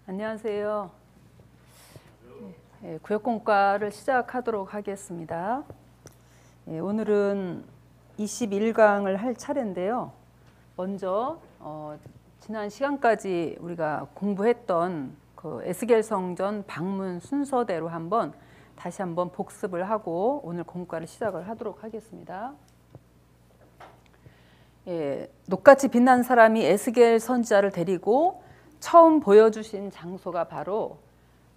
안녕하세요. 구역공과를 시작하도록 하겠습니다. 오늘은 21강을 할 차례인데요. 먼저 지난 시간까지 우리가 공부했던 그 에스겔 성전 방문 순서대로 다시 한번 복습을 하고 오늘 공과를 시작을 하도록 하겠습니다. 녹같이 빛난 사람이 에스겔 선지자를 데리고 처음 보여주신 장소가 바로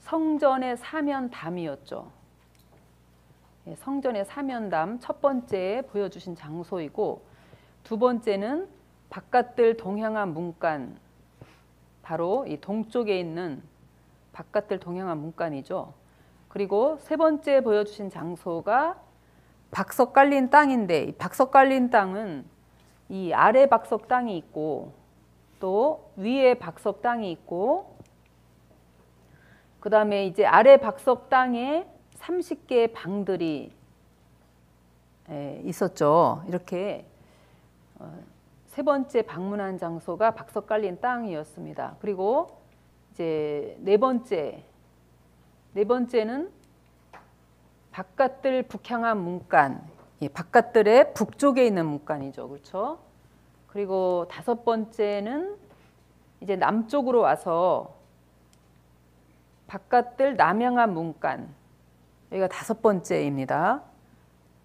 성전의 사면담이었죠. 성전의 사면담 첫 번째 보여주신 장소이고, 두 번째는 바깥들 동향한 문간, 바로 이 동쪽에 있는 바깥들 동향한 문간이죠. 그리고 세 번째 보여주신 장소가 박석 깔린 땅인데, 이 박석 깔린 땅은 이 아래 박석 땅이 있고 또 위에 박석 땅이 있고, 그 다음에 이제 아래 박석 땅에 30개의 방들이 있었죠. 이렇게 세 번째 방문한 장소가 박석 깔린 땅이었습니다. 그리고 이제 네 번째는 바깥들 북향한 문간, 바깥들의 북쪽에 있는 문간이죠. 그렇죠? 그리고 다섯 번째는 이제 남쪽으로 와서 바깥들 남향한 문간, 여기가 다섯 번째입니다.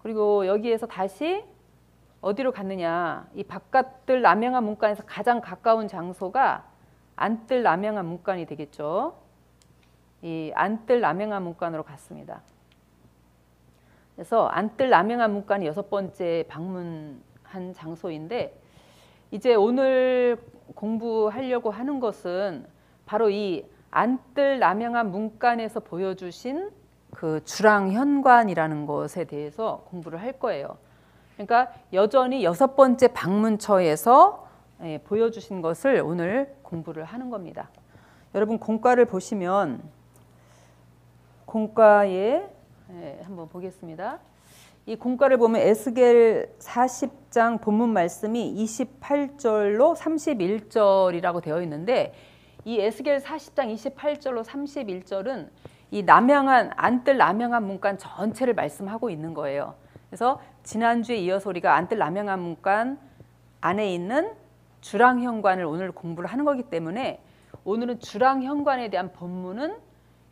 그리고 여기에서 다시 어디로 갔느냐, 이 바깥들 남향한 문간에서 가장 가까운 장소가 안뜰 남향한 문간이 되겠죠. 이 안뜰 남향한 문간으로 갔습니다. 그래서 안뜰 남향한 문간이 여섯 번째 방문한 장소인데, 이제 오늘 공부하려고 하는 것은 바로 이 안뜰 남향한 문간에서 보여주신 그 주랑현관이라는 것에 대해서 공부를 할 거예요. 그러니까 여전히 여섯 번째 방문처에서 보여주신 것을 오늘 공부를 하는 겁니다. 여러분 공과를 보시면, 공과에 한번 보겠습니다. 이 공과를 보면 에스겔 40장 본문 말씀이 28절로 31절이라고 되어 있는데, 이 에스겔 40장 28절로 31절은 이 남향한 안뜰 남향한 문간 전체를 말씀하고 있는 거예요. 그래서 지난주에 이어서 우리가 안뜰 남향한 문간 안에 있는 주랑현관을 오늘 공부를 하는 거기 때문에, 오늘은 주랑현관에 대한 본문은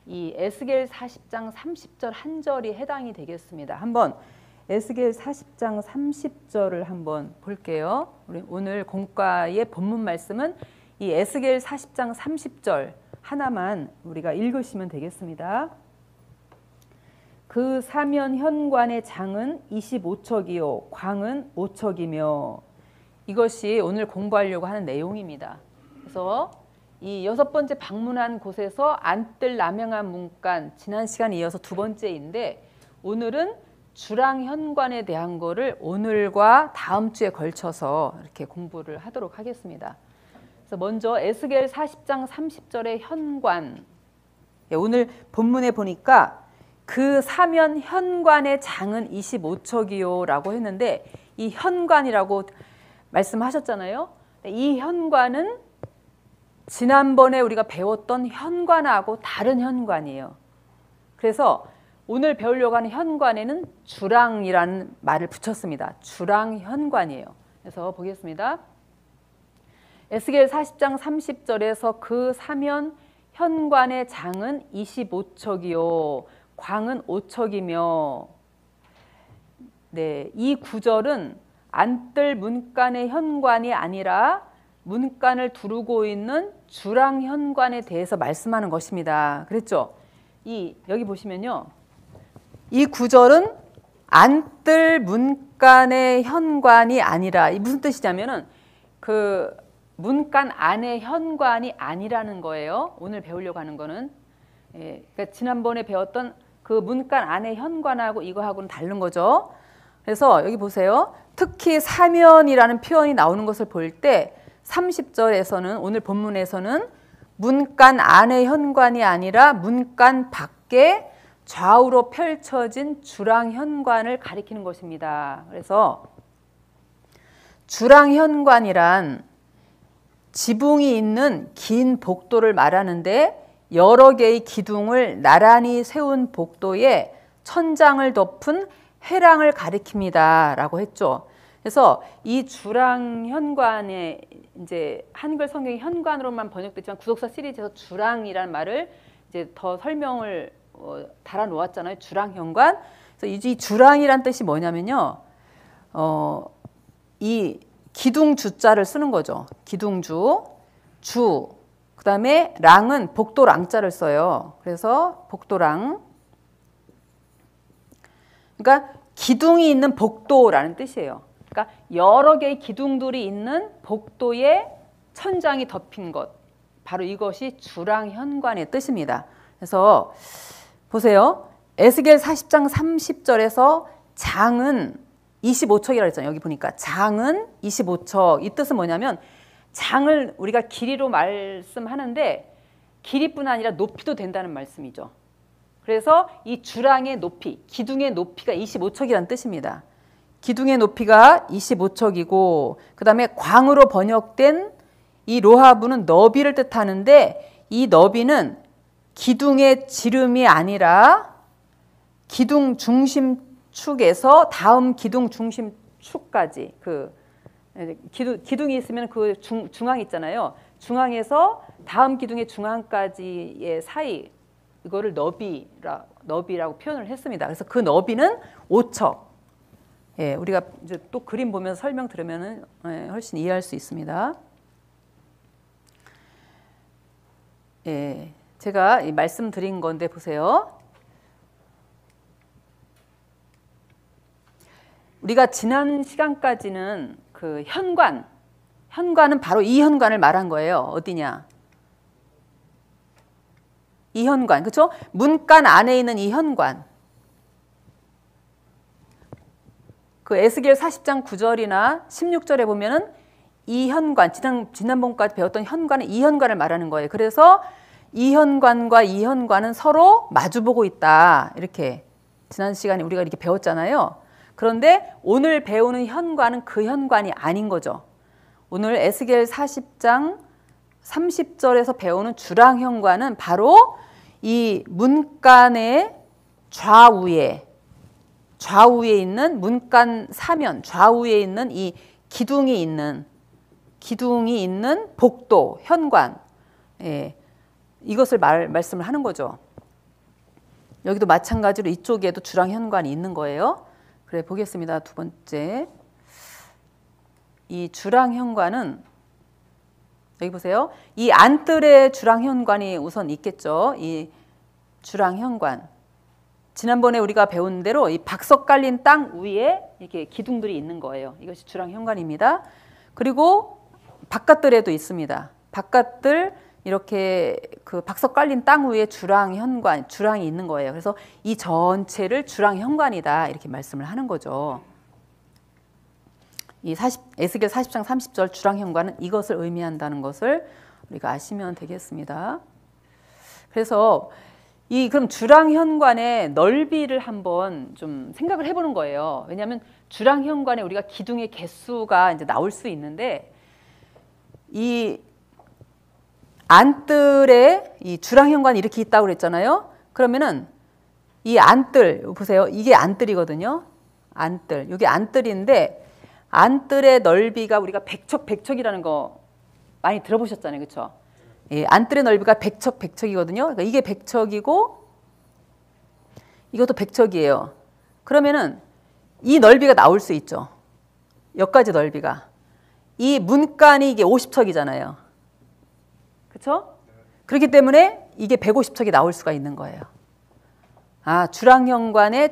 이 에스겔 40장 30절 한 절이 해당이 되겠습니다. 한번 에스겔 40장 30절을 한번 볼게요. 우리 오늘 공과의 본문 말씀은 이 에스겔 40장 30절 하나만 우리가 읽으시면 되겠습니다. 그 사면 현관의 장은 25척이요 광은 5척이며, 이것이 오늘 공부하려고 하는 내용입니다. 그래서 이 여섯 번째 방문한 곳에서 안뜰 남향한 문간, 지난 시간에 이어서 두 번째인데, 오늘은 주랑현관에 대한 거를 오늘과 다음 주에 걸쳐서 이렇게 공부를 하도록 하겠습니다. 그래서 먼저 에스겔 40장 30절의 현관, 오늘 본문에 보니까 그 사면 현관의 장은 25척이요 라고 했는데, 이 현관이라고 말씀하셨잖아요. 이 현관은 지난번에 우리가 배웠던 현관하고 다른 현관이에요. 그래서 오늘 배우려고 하는 현관에는 주랑이라는 말을 붙였습니다. 주랑현관이에요. 그래서 보겠습니다. 에스겔 40장 30절에서 그 사면 현관의 장은 25척이요 광은 5척이며, 이 구절은 안뜰 문간의 현관이 아니라 문간을 두르고 있는 주랑현관에 대해서 말씀하는 것입니다. 그랬죠? 여기 보시면요, 이 구절은 안뜰 문간의 현관이 아니라, 이 무슨 뜻이냐면은 그 문간 안의 현관이 아니라는 거예요. 오늘 배우려고 하는 거는. 그러니까 지난번에 배웠던 그 문간 안의 현관하고 이거하고는 다른 거죠. 그래서 여기 보세요. 특히 사면이라는 표현이 나오는 것을 볼 때 30절에서는, 오늘 본문에서는 문간 안의 현관이 아니라 문간 밖에 좌우로 펼쳐진 주랑현관을 가리키는 것입니다. 그래서 주랑현관이란 지붕이 있는 긴 복도를 말하는데, 여러 개의 기둥을 나란히 세운 복도에 천장을 덮은 회랑을 가리킵니다. 라고 했죠. 그래서 이 주랑현관에 이제 한글 성경이 현관으로만 번역됐지만 구독사 시리즈에서 주랑이라는 말을 이제 더 설명을 달아 놓았잖아요. 주랑현관. 그래서 이 주랑이란 뜻이 뭐냐면요. 이 기둥주자를 쓰는 거죠. 기둥주, 주. 그다음에 랑은 복도랑자를 써요. 그래서 복도랑. 그러니까 기둥이 있는 복도라는 뜻이에요. 그러니까 여러 개의 기둥들이 있는 복도에 천장이 덮인 것. 바로 이것이 주랑현관의 뜻입니다. 그래서 보세요. 에스겔 40장 30절에서 장은 25척이라고 했잖아요. 여기 보니까 장은 25척. 이 뜻은 뭐냐면 장을 우리가 길이로 말씀하는데 길이뿐 아니라 높이도 된다는 말씀이죠. 그래서 이 주랑의 높이, 기둥의 높이가 25척이라는 뜻입니다. 기둥의 높이가 25척이고 그 다음에 광으로 번역된 이 로하브는 너비를 뜻하는데 이 너비는 기둥의 지름이 아니라 기둥 중심축에서 다음 기둥 중심축까지 기둥이 있으면 그 중앙 있잖아요. 중앙에서 다음 기둥의 중앙까지의 사이 이거를 너비라고 표현을 했습니다. 그래서 그 너비는 5척. 예, 우리가 이제 또 그림 보면서 설명 들으면은 훨씬 이해할 수 있습니다. 예, 제가 말씀드린 건데 보세요. 우리가 지난 시간까지는 그 현관은 바로 이 현관을 말한 거예요. 어디냐? 이 현관, 그렇죠? 문간 안에 있는 이 현관. 그 에스겔 40장 9절이나 16절에 보면은 이 현관, 지난번까지 배웠던 현관은 이 현관을 말하는 거예요. 그래서 이 현관과 이 현관은 서로 마주보고 있다. 이렇게 지난 시간에 우리가 이렇게 배웠잖아요. 그런데 오늘 배우는 현관은 그 현관이 아닌 거죠. 오늘 에스겔 40장 30절에서 배우는 주랑현관은 바로 이 문간의 좌우에 있는 문간 사면 좌우에 있는 이 기둥이 있는 복도 현관, 예, 이것을 말씀을 하는 거죠. 여기도 마찬가지로 이쪽에도 주랑현관이 있는 거예요. 그래 보겠습니다. 두 번째, 이 주랑현관은 여기 보세요. 이 안뜰에 주랑현관이 우선 있겠죠. 이 주랑현관. 지난번에 우리가 배운 대로 이 박석 깔린 땅 위에 이렇게 기둥들이 있는 거예요. 이것이 주랑현관입니다. 그리고 바깥뜰에도 있습니다. 바깥뜰 이렇게 그 박석 깔린 땅 위에 주랑이 있는 거예요. 그래서 이 전체를 주랑현관이다 이렇게 말씀을 하는 거죠. 이 에스겔 40장 30절 주랑현관은 이것을 의미한다는 것을 우리가 아시면 되겠습니다. 그래서 그럼 주랑현관의 넓이를 한번 좀 생각을 해보는 거예요. 왜냐하면 주랑현관에 우리가 기둥의 개수가 이제 나올 수 있는데 이 안뜰에 이 주랑현관이 이렇게 있다고 그랬잖아요. 그러면은 이 안뜰 보세요. 이게 안뜰이거든요. 안뜰. 이게 안뜰인데 안뜰의 넓이가 우리가 백척이라는 거 많이 들어보셨잖아요. 그렇죠? 예, 안뜰의 넓이가 백척이거든요. 그러니까 이게 백척이고 이것도 백척이에요. 그러면은 이 넓이가 나올 수 있죠. 여기까지 넓이가. 이 문간이 이게 50척이잖아요. 그렇죠? 그렇기 때문에 이게 150척이 나올 수가 있는 거예요. 아, 주랑현관의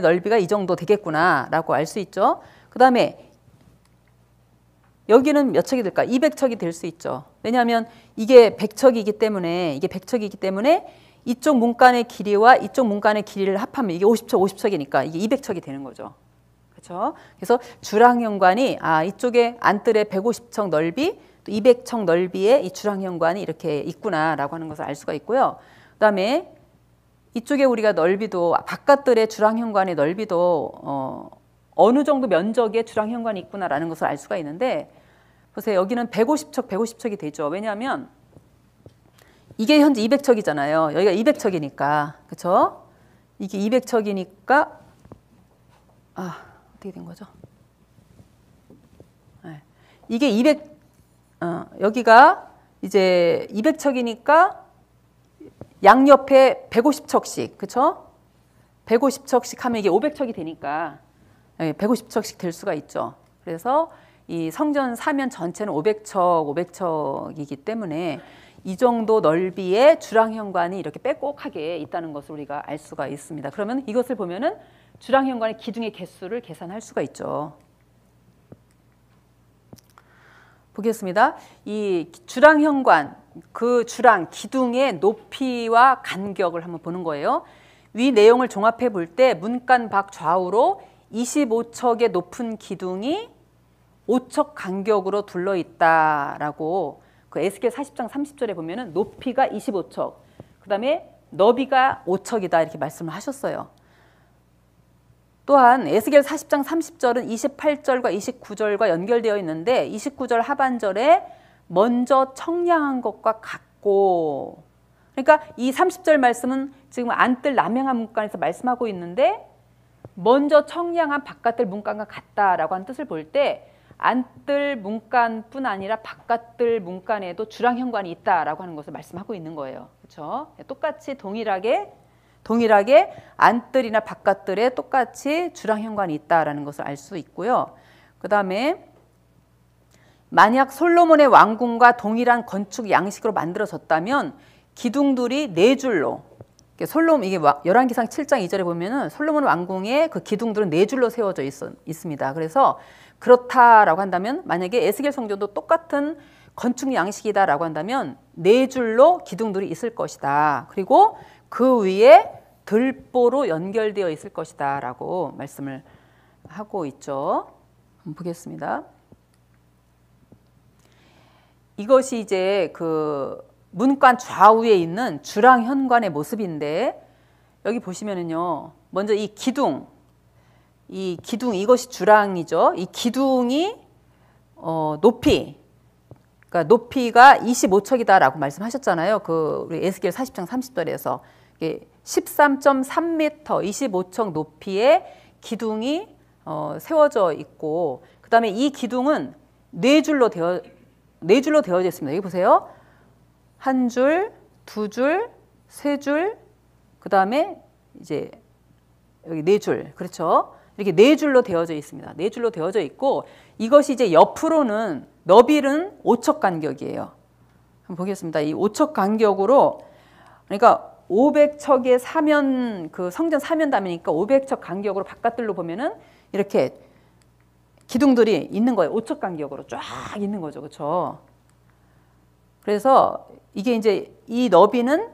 넓이가 이 정도 되겠구나라고 알 수 있죠. 그 다음에 여기는 몇 척이 될까? 200척이 될 수 있죠. 왜냐하면 이게 100척이기 때문에 이쪽 문간의 길이와 이쪽 문간의 길이를 합하면 이게 50척이니까 이게 200척이 되는 거죠. 그렇죠? 그래서 주랑현관이 이쪽에 안뜰에 150척 넓이, 또 200척 넓이의 이 주랑현관이 이렇게 있구나라고 하는 것을 알 수가 있고요. 그다음에 이쪽에 우리가 넓이도 바깥뜰의 주랑현관의 넓이도 어느 정도 면적의 주랑현관이 있구나라는 것을 알 수가 있는데 보세요. 여기는 150척이 되죠. 왜냐하면 이게 현재 200척이잖아요. 여기가 200척이니까. 그쵸? 이게 200척이니까 어떻게 된 거죠? 네. 이게 여기가 이제 200척이니까 양옆에 150척씩, 그쵸? 150척씩 하면 이게 500척이 되니까 150척씩 될 수가 있죠. 그래서 이 성전 사면 전체는 500척이기 때문에 이 정도 넓이의 주랑현관이 이렇게 빼곡하게 있다는 것을 우리가 알 수가 있습니다. 그러면 이것을 보면은 주랑현관의 기둥의 개수를 계산할 수가 있죠. 보겠습니다. 이 주랑현관, 그 주랑, 기둥의 높이와 간격을 한번 보는 거예요. 위 내용을 종합해 볼 때 문간 밖 좌우로 25척의 높은 기둥이 5척 간격으로 둘러 있다라고 그 에스겔 40장 30절에 보면은 높이가 25척, 그다음에 너비가 5척이다 이렇게 말씀을 하셨어요. 또한 에스겔 40장 30절은 28절과 29절과 연결되어 있는데 29절 하반절에 먼저 청량한 것과 같고, 그러니까 이 30절 말씀은 지금 안뜰 남향한 문간에서 말씀하고 있는데 먼저 청량한 바깥뜰 문간과 같다라고 하는 뜻을 볼 때 안뜰 문간뿐 아니라 바깥뜰 문간에도 주랑현관이 있다라고 하는 것을 말씀하고 있는 거예요. 그렇죠? 똑같이 동일하게 안뜰이나 바깥뜰에 똑같이 주랑현관이 있다라는 것을 알 수 있고요. 그다음에 만약 솔로몬의 왕궁과 동일한 건축 양식으로 만들어졌다면 기둥들이 4줄로, 솔로몬, 이게 열왕기상 7장 2절에 보면은 솔로몬 왕궁의 그 기둥들은 4줄로 세워져 있습니다. 그래서 그렇다라고 한다면, 만약에 에스겔 성전도 똑같은 건축 양식이다라고 한다면 4줄로 기둥들이 있을 것이다. 그리고 그 위에 들보로 연결되어 있을 것이다 라고 말씀을 하고 있죠. 한번 보겠습니다. 이것이 이제 그 문간 좌우에 있는 주랑현관의 모습인데, 여기 보시면은요, 먼저 이 기둥, 이것이 주랑이죠. 이 기둥이 그러니까 높이가 25척이다라고 말씀하셨잖아요. 그 우리 에스겔 40장 30절에서 13.3m, 25척 높이의 기둥이 세워져 있고, 그 다음에 이 기둥은 4줄로 되어져 있습니다. 여기 보세요. 한 줄, 2줄, 3줄, 그 다음에 이제 여기 4줄, 그렇죠? 이렇게 4줄로 되어져 있습니다. 4줄로 되어져 있고, 이것이 이제 옆으로는 너비는 5척 간격이에요. 한번 보겠습니다. 이 5척 간격으로, 그러니까 500척의 사면, 그 성전 사면담이니까 500척 간격으로 바깥들로 보면은 이렇게 기둥들이 있는 거예요. 5척 간격으로 쫙 있는 거죠. 그렇죠? 그래서 이게 이제 이 너비는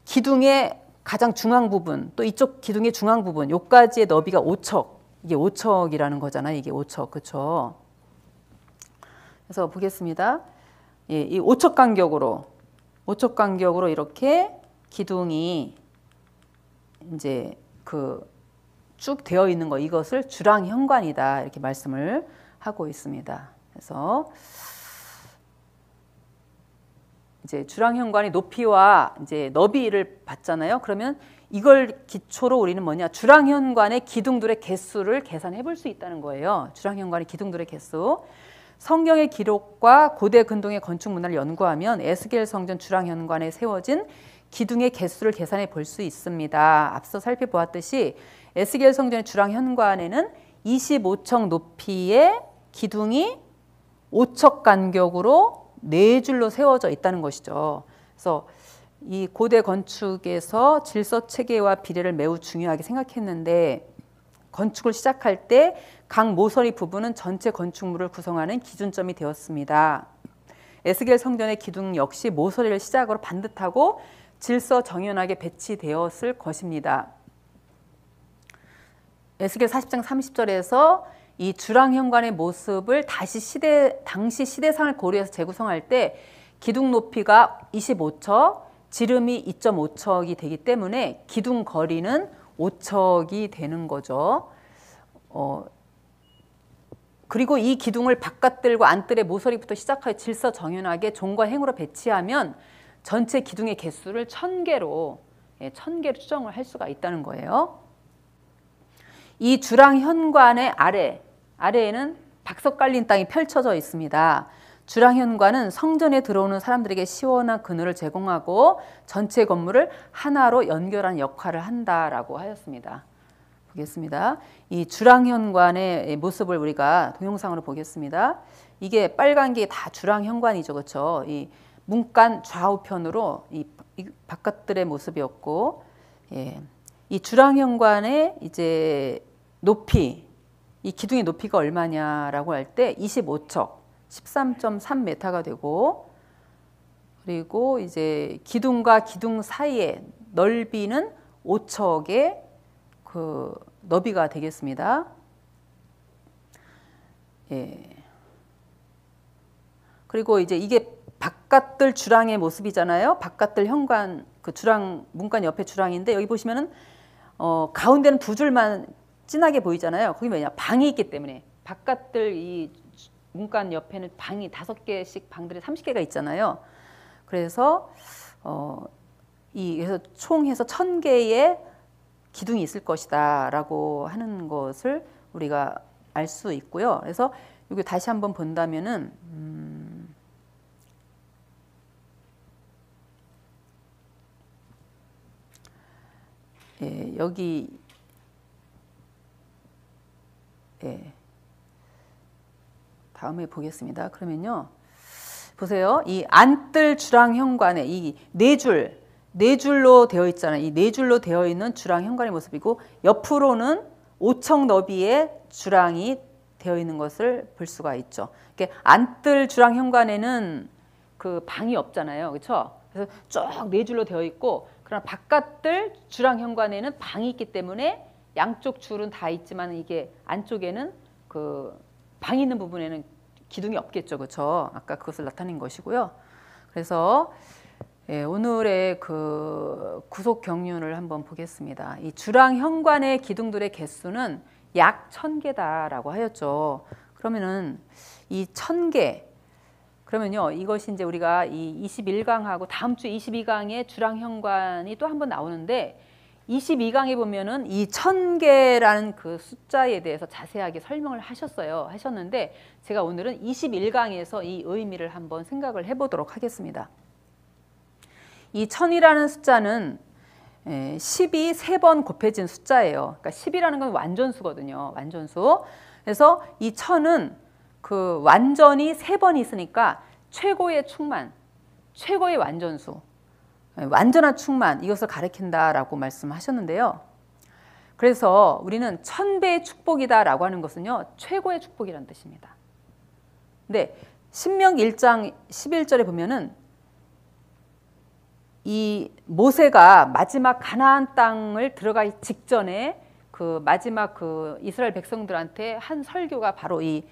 기둥의 가장 중앙 부분, 또 이쪽 기둥의 중앙 부분, 요까지의 너비가 5척. 이게 5척이라는 거잖아요. 이게 5척. 그렇죠? 그래서 보겠습니다. 예, 이 5척 간격으로 이렇게 기둥이 이제 그 쭉 되어 있는 거, 이것을 주랑현관이다 이렇게 말씀을 하고 있습니다. 그래서 이제 주랑현관이 높이와 이제 너비를 봤잖아요. 그러면 이걸 기초로 우리는 뭐냐, 주랑현관의 기둥들의 개수를 계산해 볼 수 있다는 거예요. 주랑현관의 기둥들의 개수. 성경의 기록과 고대 근동의 건축 문화를 연구하면 에스겔 성전 주랑현관에 세워진 기둥의 개수를 계산해 볼 수 있습니다. 앞서 살펴보았듯이 에스겔 성전의 주랑현관에는 25척 높이의 기둥이 5척 간격으로 4줄로 세워져 있다는 것이죠. 그래서 이 고대 건축에서 질서 체계와 비례를 매우 중요하게 생각했는데, 건축을 시작할 때 각 모서리 부분은 전체 건축물을 구성하는 기준점이 되었습니다. 에스겔 성전의 기둥 역시 모서리를 시작으로 반듯하고 질서 정연하게 배치되었을 것입니다. 에스겔 40장 30절에서 이 주랑현관의 모습을 당시 시대상을 고려해서 재구성할 때 기둥 높이가 25척, 지름이 2.5척이 되기 때문에 기둥 거리는 5척이 되는 거죠. 그리고 이 기둥을 바깥들과 안뜰의 모서리부터 시작하여 질서 정연하게 종과 행으로 배치하면 전체 기둥의 개수를 1000개로 1000개로 추정을 할 수가 있다는 거예요. 이 주랑 현관의 아래에는 박석 깔린 땅이 펼쳐져 있습니다. 주랑 현관은 성전에 들어오는 사람들에게 시원한 그늘을 제공하고 전체 건물을 하나로 연결하는 역할을 한다라고 하였습니다. 보겠습니다. 이 주랑 현관의 모습을 우리가 동영상으로 보겠습니다. 이게 빨간 게 다 주랑 현관이죠, 그렇죠? 이 문간 좌우편으로 이 바깥들의 모습이었고, 이 주랑 현관의 이제 높이, 이 기둥의 높이가 얼마냐라고 할 때 25척, 13.3m가 되고, 그리고 이제 기둥과 기둥 사이의 넓이는 5척의 그 너비가 되겠습니다. 그리고 이제 이게 바깥들 주랑의 모습이잖아요. 바깥들 현관, 그 주랑, 문간 옆에 주랑인데 여기 보시면은 가운데는 두 줄만 진하게 보이잖아요. 거기 뭐냐, 방이 있기 때문에 바깥들 이 문간 옆에는 방이 5개씩 방들이 30개가 있잖아요. 그래서 그래서 총 해서 1000개의 기둥이 있을 것이다라고 하는 것을 우리가 알 수 있고요. 그래서 여기 다시 한번 본다면은 여기 다음에 보겠습니다. 그러면요, 보세요. 이 안뜰 주랑 현관에 이 네 줄로 되어 있잖아요. 이 네 줄로 되어 있는 주랑 현관의 모습이고, 옆으로는 5척 너비의 주랑이 되어 있는 것을 볼 수가 있죠. 안뜰 주랑 현관에는 그 방이 없잖아요, 그렇죠? 그래서 쭉 네 줄로 되어 있고, 그러나 바깥들 주랑 현관에는 방이 있기 때문에 양쪽 줄은 다 있지만 이게 안쪽에는 그 방 있는 부분에는 기둥이 없겠죠, 그렇죠? 아까 그것을 나타낸 것이고요. 그래서 오늘의 그 구속 경륜을 한번 보겠습니다. 이 주랑 현관의 기둥들의 개수는 약 1000개다라고 하였죠. 그러면은 이 1000개, 그러면요, 이것이 이제 우리가 이 21강하고 다음 주 22강에 주랑 현관이 또 한 번 나오는데, 22강에 보면은 이 1000개라는 그 숫자에 대해서 자세하게 설명을 하셨는데, 제가 오늘은 21강에서 이 의미를 한번 생각을 해보도록 하겠습니다. 이 1000이라는 숫자는 10이 3번 곱해진 숫자예요. 그러니까 10이라는 건 완전수거든요. 완전수. 그래서 이 1000은 그 완전이 3번 있으니까 최고의 충만, 최고의 완전수, 완전한 충만, 이것을 가리킨다라고 말씀하셨는데요. 그래서 우리는 1000배의 축복이다라고 하는 것은요, 최고의 축복이라는 뜻입니다. 근데 신명기 1장 11절에 보면은 이 모세가 마지막 가나안 땅을 들어가기 직전에 그 마지막 그 이스라엘 백성들한테 한 설교가 바로 이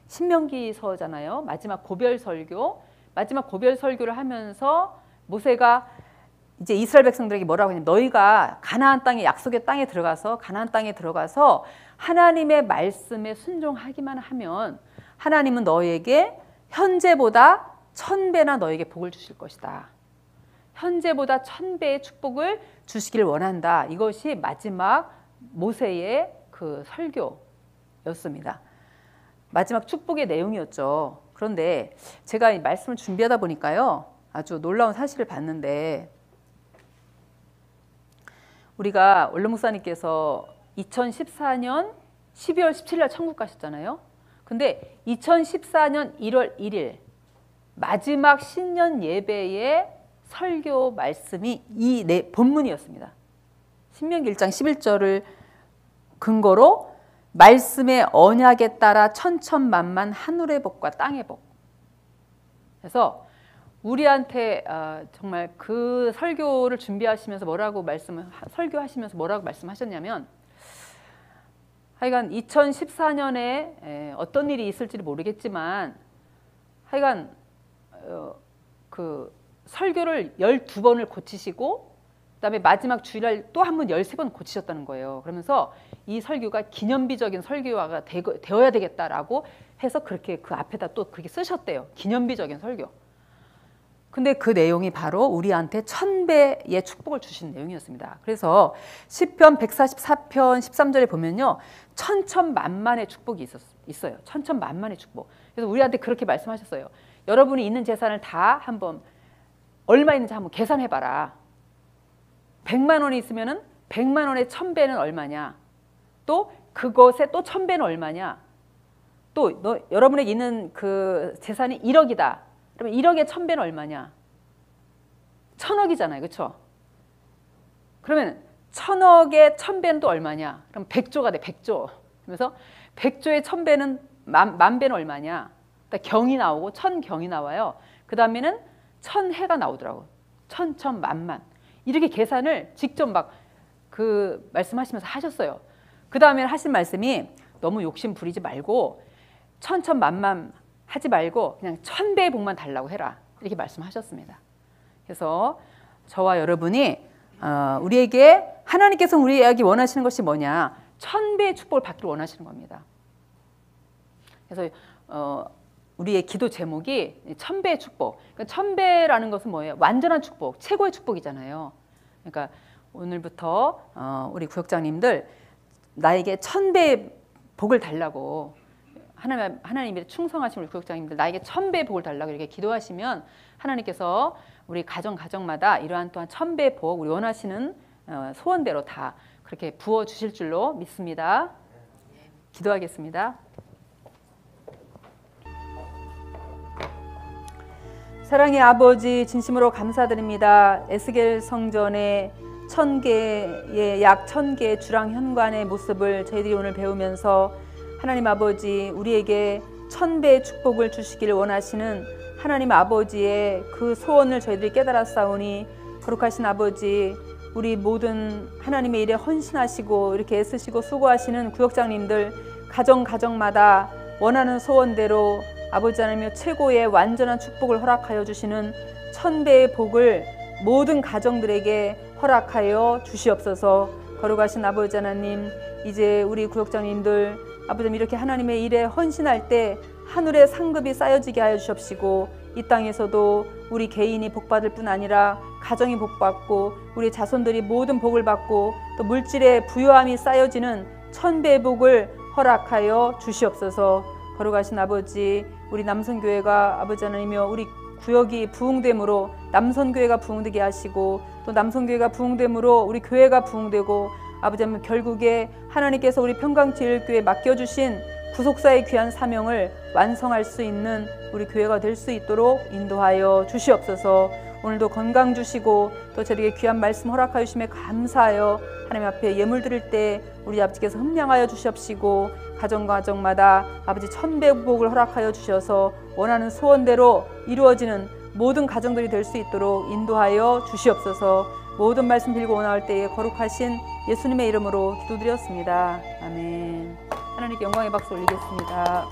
신명기서잖아요. 마지막 고별 설교. 마지막 고별 설교를 하면서 모세가 이제 이스라엘 백성들에게 뭐라고 했냐면, 너희가 가나안 땅의 약속의 땅에 들어가서 하나님의 말씀에 순종하기만 하면 하나님은 너희에게 현재보다 1000배나 너에게 복을 주실 것이다. 현재보다 1000배의 축복을 주시기를 원한다. 이것이 마지막 모세의 그 설교였습니다. 마지막 축복의 내용이었죠. 그런데 제가 이 말씀을 준비하다 보니까요, 아주 놀라운 사실을 봤는데, 우리가 원로 목사님께서 2014년 12월 17일 날 천국 가셨잖아요. 근데 2014년 1월 1일 마지막 신년 예배의 설교 말씀이 이 본문이었습니다. 신명기 1장 11절을 근거로 말씀의 언약에 따라 천천만만 하늘의 복과 땅의 복. 그래서 우리한테 정말 그 설교를 준비하시면서 설교하시면서 뭐라고 말씀하셨냐면, 하여간 2014년에 어떤 일이 있을지를 모르겠지만 하여간 그 설교를 12번을 고치시고, 그다음에 마지막 주일날 또 한 번 13번 고치셨다는 거예요. 그러면서 이 설교가 기념비적인 설교가 되어야 되겠다라고 해서 그렇게 그 앞에다 또 그렇게 쓰셨대요. 기념비적인 설교. 근데 그 내용이 바로 우리한테 1000배의 축복을 주신 내용이었습니다. 그래서 시편 144편 13절에 보면요. 천천만만의 축복이 있어요. 천천만만의 축복. 그래서 우리한테 그렇게 말씀하셨어요. 여러분이 있는 재산을 다 한번 얼마 있는지 한번 계산해봐라. 100만 원이 있으면은 100만 원의 1000배는 얼마냐? 또 그것에 또 1000배는 얼마냐? 또 여러분에게 있는 그 재산이 1억이다. 그러면 1억에 1000배는 얼마냐? 1000억이잖아요. 그렇죠? 그러면 1000억에 1000배는 또 얼마냐? 그럼 100조가 돼. 100조. 그래서 100조에 1000배는 만 배는 얼마냐? 경이 나오고 1000경이 나와요. 그 다음에는 1000해가 나오더라고. 1000만만. 이렇게 계산을 직접 막 그 말씀하시면서 하셨어요. 그 다음에 하신 말씀이 너무 욕심 부리지 말고 천만만 하지 말고 그냥 1000배의 복만 달라고 해라. 이렇게 말씀하셨습니다. 그래서 저와 여러분이 우리에게 하나님께서 우리에게 원하시는 것이 뭐냐? 1000배의 축복을 받기를 원하시는 겁니다. 그래서 우리의 기도 제목이 1000배의 축복. 그러니까 1000배라는 것은 뭐예요? 완전한 축복, 최고의 축복이잖아요. 그러니까 오늘부터 우리 구역장님들 나에게 1000배의 복을 달라고 하나님의 충성하신 우리 구역장님들 나에게 1000배의 복을 달라고 이렇게 기도하시면 하나님께서 우리 가정마다 이러한 또한 1000배의 복 우리 원하시는 소원대로 다 그렇게 부어 주실 줄로 믿습니다. 기도하겠습니다. 사랑의 아버지 진심으로 감사드립니다. 에스겔 성전의 1000개의 약 1000개의 주랑 현관의 모습을 저희들이 오늘 배우면서 하나님 아버지 우리에게 1000배의 축복을 주시기를 원하시는 하나님 아버지의 그 소원을 저희들이 깨달았사오니 거룩하신 아버지 우리 모든 하나님의 일에 헌신하시고 이렇게 애쓰시고 수고하시는 구역장님들 가정마다 원하는 소원대로 아버지 하나님의 최고의 완전한 축복을 허락하여 주시는 1000배의 복을 모든 가정들에게 허락하여 주시옵소서. 거룩하신 아버지 하나님 이제 우리 구역장님들 아버지 이렇게 하나님의 일에 헌신할 때 하늘의 상급이 쌓여지게 하여 주옵시고 이 땅에서도 우리 개인이 복받을 뿐 아니라 가정이 복받고 우리 자손들이 모든 복을 받고 또 물질의 부요함이 쌓여지는 1000배의 복을 허락하여 주시옵소서. 거룩하신 아버지 우리 남선교회가 아버지 하나님이여 우리 구역이 부흥됨으로 남선교회가 부흥되게 하시고 또 남선교회가 부흥됨으로 우리 교회가 부흥되고 아버지 하나님 결국에 하나님께서 우리 평강제일교회에 맡겨주신 구속사의 귀한 사명을 완성할 수 있는 우리 교회가 될 수 있도록 인도하여 주시옵소서. 오늘도 건강 주시고 또 저에게 귀한 말씀 허락하여 주심에 감사하여 하나님 앞에 예물 드릴 때 우리 아버지께서 흠량하여 주시옵시고 가정마다 아버지 1000배 복을 허락하여 주셔서 원하는 소원대로 이루어지는 모든 가정들이 될 수 있도록 인도하여 주시옵소서. 모든 말씀 빌고 나올 때에 거룩하신 예수님의 이름으로 기도드렸습니다. 아멘. 하나님께 영광의 박수 올리겠습니다.